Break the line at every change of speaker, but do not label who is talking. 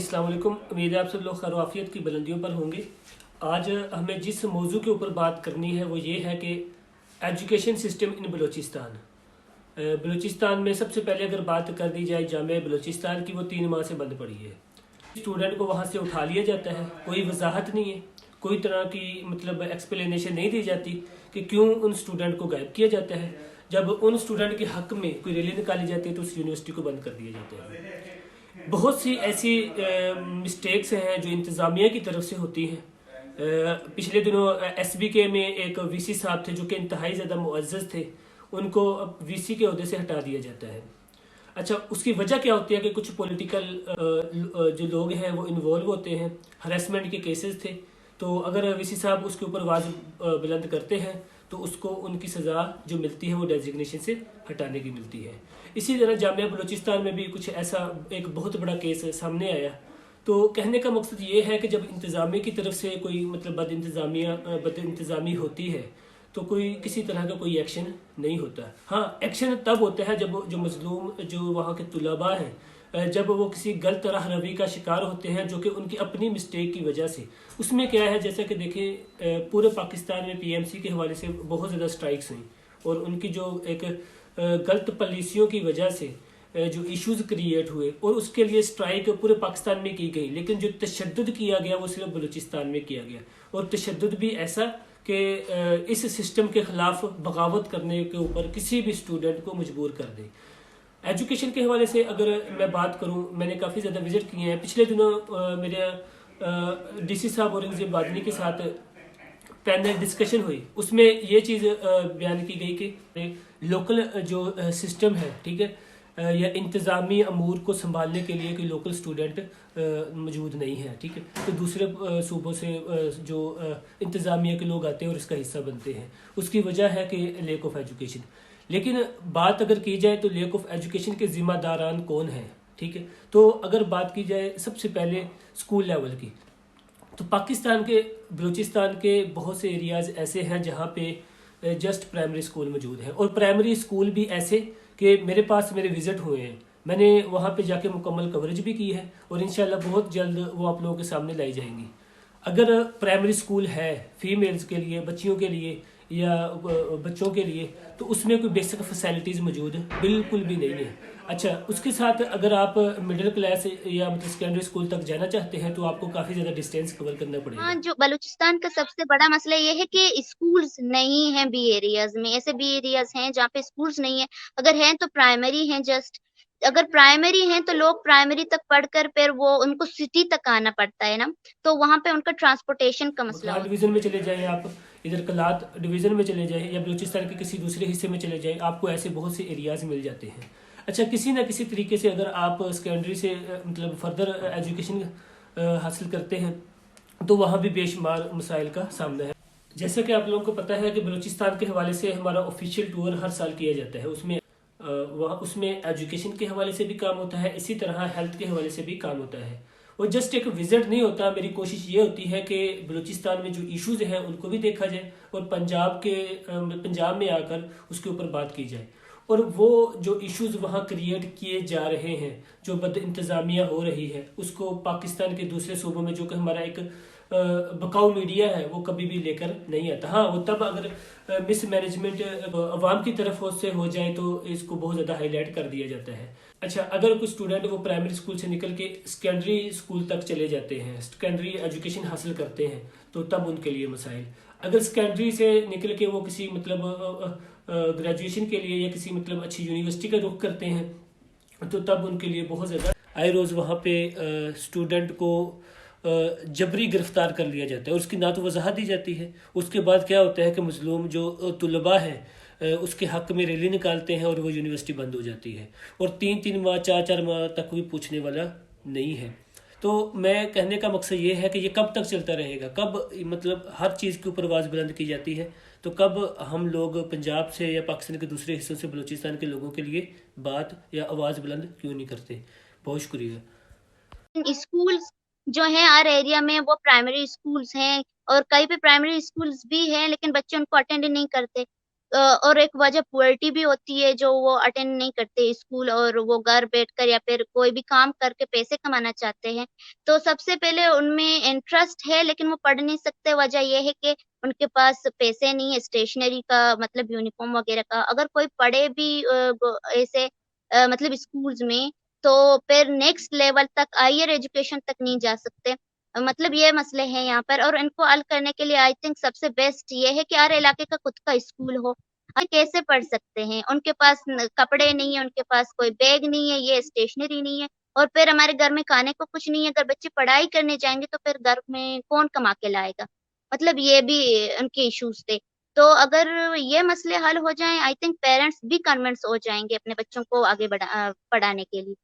अस्सलाम वालेकुम। उम्मीद है आप सब लोग खैर आफियत की बुलंदियों पर होंगे। आज हमें जिस मौजू के ऊपर बात करनी है वो ये है कि education system in Balochistan. Balochistan में सबसे पहले अगर बात कर दी जाए जामिया बलूचिस्तान की, वो 3 माह से बंद पड़ी है। स्टूडेंट को वहाँ से उठा लिया जाता है, कोई वजाहत नहीं है, कोई तरह की मतलब एक्सप्लेनेशन नहीं दी जाती कि क्यों उन स्टूडेंट को गायब किया जाता है। जब उन स्टूडेंट के हक में कोई रैली निकाली जाती है तो उस यूनिवर्सिटी को बंद कर दिया जाता है। बहुत सी ऐसी मिस्टेक्स हैं जो इंतज़ामिया की तरफ से होती हैं। पिछले दिनों SBK में एक VC साहब थे जो कि इंतहाई ज़्यादा मुअज़्ज़ज़ थे, उनको अब VC के ओहदे से हटा दिया जाता है। अच्छा, उसकी वजह क्या होती है कि कुछ पॉलिटिकल जो लोग हैं वो इन्वॉल्व होते हैं, हरेसमेंट के केसेस थे, तो अगर VC साहब उसके ऊपर आवाज़ बुलंद करते हैं तो उसको उनकी सज़ा जो मिलती है वो डेजिग्नेशन से हटाने की मिलती है। इसी तरह जामिया बलूचिस्तान में भी कुछ ऐसा एक बहुत बड़ा केस सामने आया। तो कहने का मकसद ये है कि जब इंतज़ामिया की तरफ से कोई मतलब बद इंतज़ामी होती है तो कोई किसी तरह का कोई एक्शन नहीं होता। हाँ, एक्शन तब होता है जब जो मजलूम जो वहाँ के तुलबा हैं, जब वो किसी गलत राह रवी का शिकार होते हैं जो कि उनकी अपनी मिस्टेक की वजह से। उसमें क्या है, जैसा कि देखें पूरे पाकिस्तान में PMC के हवाले से बहुत ज़्यादा स्ट्राइक्स हुई और उनकी जो एक गलत पॉलिसियों की वजह से जो इश्यूज क्रिएट हुए और उसके लिए स्ट्राइक पूरे पाकिस्तान में की गई, लेकिन जो तशद्दुद किया गया वो सिर्फ बलूचिस्तान में किया गया। और तशद्दुद भी ऐसा कि इस सिस्टम के ख़िलाफ़ बगावत करने के ऊपर किसी भी स्टूडेंट को मजबूर कर दे। एजुकेशन के हवाले से अगर मैं बात करूं, मैंने काफ़ी ज़्यादा विज़िट किए हैं। पिछले दिनों मेरे DC साहब औरंगज़ेब बादनी के साथ पैनल डिस्कशन हुई, उसमें ये चीज़ बयान की गई कि लोकल जो सिस्टम है, ठीक है, या इंतज़ामी अमूर को संभालने के लिए कोई लोकल स्टूडेंट मौजूद नहीं है, ठीक है, तो दूसरे सूबों से जो इंतज़ामिया के लोग आते हैं और इसका हिस्सा बनते हैं। उसकी वजह है कि लेक ऑफ एजुकेशन। लेकिन बात अगर की जाए तो लेक ऑफ एजुकेशन के ज़िम्मेदारान कौन हैं, ठीक है, तो अगर बात की जाए सबसे पहले स्कूल लेवल की, तो पाकिस्तान के बलूचिस्तान के बहुत से एरियाज़ ऐसे हैं जहाँ पे जस्ट प्राइमरी स्कूल मौजूद हैं, और प्राइमरी स्कूल भी ऐसे कि मेरे पास मेरे विज़िट हुए हैं, मैंने वहाँ पे जाके मुकम्मल कवरेज भी की है और इंशाल्लाह बहुत जल्द वो आप लोगों के सामने लाई जाएंगी। अगर प्राइमरी स्कूल है फीमेल्स के लिए, बच्चियों के लिए या बच्चों के लिए, तो उसमें कोई बेसिक फैसिलिटीज़ मौजूद बिल्कुल भी नहीं है। अच्छा, उसके साथ अगर आप मिडिल क्लास या मतलब सेकेंडरी स्कूल तक जाना चाहते हैं तो आपको काफ़ी ज़्यादा डिस्टेंस कवर करना
हाँ,
पड़ेगा।
जो बलूचिस्तान का सबसे बड़ा मसला ये है कि स्कूल्स नहीं हैं बी एरियाज़ में। ऐसे बी एरियाज़ हैं जहाँ पे स्कूल्स नहीं है। अगर हैं तो प्राइमरी हैं जस्ट। अगर प्राइमरी हैं तो लोग प्राइमरी तक पढ़कर फिर वो उनको सिटी तक आना पड़ता है ना, तो वहाँ पे उनका ट्रांसपोर्टेशन का मसला
बकलाल
होता
डिवीज़न में चले जाएँ आप, इधर कलात डिवीज़न में चले जाएँ या बलूचिस्तान के किसी दूसरे हिस्से में चले जाएँ, आपको ऐसे बहुत से एरियाज़ मिल जाते हैं। अच्छा, किसी ना किसी तरीके से अगर आप सेकेंडरी से मतलब फर्दर एजुकेशन हासिल करते हैं तो वहाँ भी बेशुमार मसाइल का सामना है। जैसा कि आप लोगों को पता है कि बलूचिस्तान के हवाले से हमारा ऑफिशियल टूर हर साल किया जाता है, उसमें वहाँ उसमें एजुकेशन के हवाले से भी काम होता है, इसी तरह हेल्थ के हवाले से भी काम होता है। और जस्ट एक विजिट नहीं होता, मेरी कोशिश ये होती है कि बलूचिस्तान में जो इश्यूज हैं उनको भी देखा जाए और पंजाब में आकर उसके ऊपर बात की जाए। और वो जो इश्यूज वहाँ क्रिएट किए जा रहे हैं, जो बद इंतज़ामिया हो रही है, उसको पाकिस्तान के दूसरे सूबों में जो कि हमारा एक बकाऊ मीडिया है वो कभी भी लेकर नहीं आता। हाँ, वो तब अगर मिस मैनेजमेंट अवाम की तरफ से हो जाए तो इसको बहुत ज़्यादा हाईलाइट कर दिया जाता है। अच्छा, अगर कुछ स्टूडेंट वो प्राइमरी स्कूल से निकल के सेकेंडरी स्कूल तक चले जाते हैं, सेकेंडरी एजुकेशन हासिल करते हैं, तो तब उनके लिए मसाइल। अगर सेकेंडरी से निकल के वो किसी मतलब ग्रेजुएशन के लिए या किसी मतलब अच्छी यूनिवर्सिटी का रुख करते हैं तो तब उनके लिए बहुत ज़्यादा आए रोज़ वहाँ पे स्टूडेंट को जबरी गिरफ्तार कर लिया जाता है और उसकी ना तो वजाहत दी जाती है। उसके बाद क्या होता है कि मजलूम जो तुलबा है उसके हक में रैली निकालते हैं और वो यूनिवर्सिटी बंद हो जाती है और 3-3 माह 4-4 माह तक कोई पूछने वाला नहीं है। तो मैं कहने का मकसद ये है कि ये कब तक चलता रहेगा, कब मतलब हर चीज़ के ऊपर आवाज़ बुलंद की जाती है, तो कब हम लोग पंजाब से या पाकिस्तान के दूसरे हिस्सों से बलूचिस्तान के लोगों के लिए बात या आवाज़ बुलंद क्यों नहीं करते। बहुत शुक्रिया।
स्कूल्स जो हैं हर एरिया में वो प्राइमरी स्कूल्स हैं और कहीं पे प्राइमरी स्कूल्स भी हैं लेकिन बच्चे उनको अटेंड नहीं करते। और एक वजह पुअर्टी भी होती है, जो वो अटेंड नहीं करते स्कूल और वो घर बैठकर या फिर कोई भी काम करके पैसे कमाना चाहते हैं। तो सबसे पहले उनमें इंटरेस्ट है लेकिन वो पढ़ नहीं सकते, वजह ये है कि उनके पास पैसे नहीं है स्टेशनरी का, मतलब यूनिफॉर्म वगैरह का। अगर कोई पढ़े भी ऐसे मतलब स्कूल्स में, तो फिर नेक्स्ट लेवल तक, हायर एजुकेशन तक नहीं जा सकते। मतलब ये मसले हैं यहाँ पर, और इनको हल करने के लिए आई थिंक सबसे बेस्ट ये है कि हर इलाके का खुद का स्कूल हो। कैसे पढ़ सकते हैं, उनके पास कपड़े नहीं है, उनके पास कोई बैग नहीं है, ये स्टेशनरी नहीं है, और फिर हमारे घर में खाने को कुछ नहीं है। अगर बच्चे पढ़ाई करने जाएंगे तो फिर घर में कौन कमा के लाएगा? मतलब ये भी उनके इश्यूज थे। तो अगर ये मसले हल हो जाएं, आई थिंक पेरेंट्स भी कन्विंस हो जाएंगे अपने बच्चों को आगे पढ़ाने के लिए।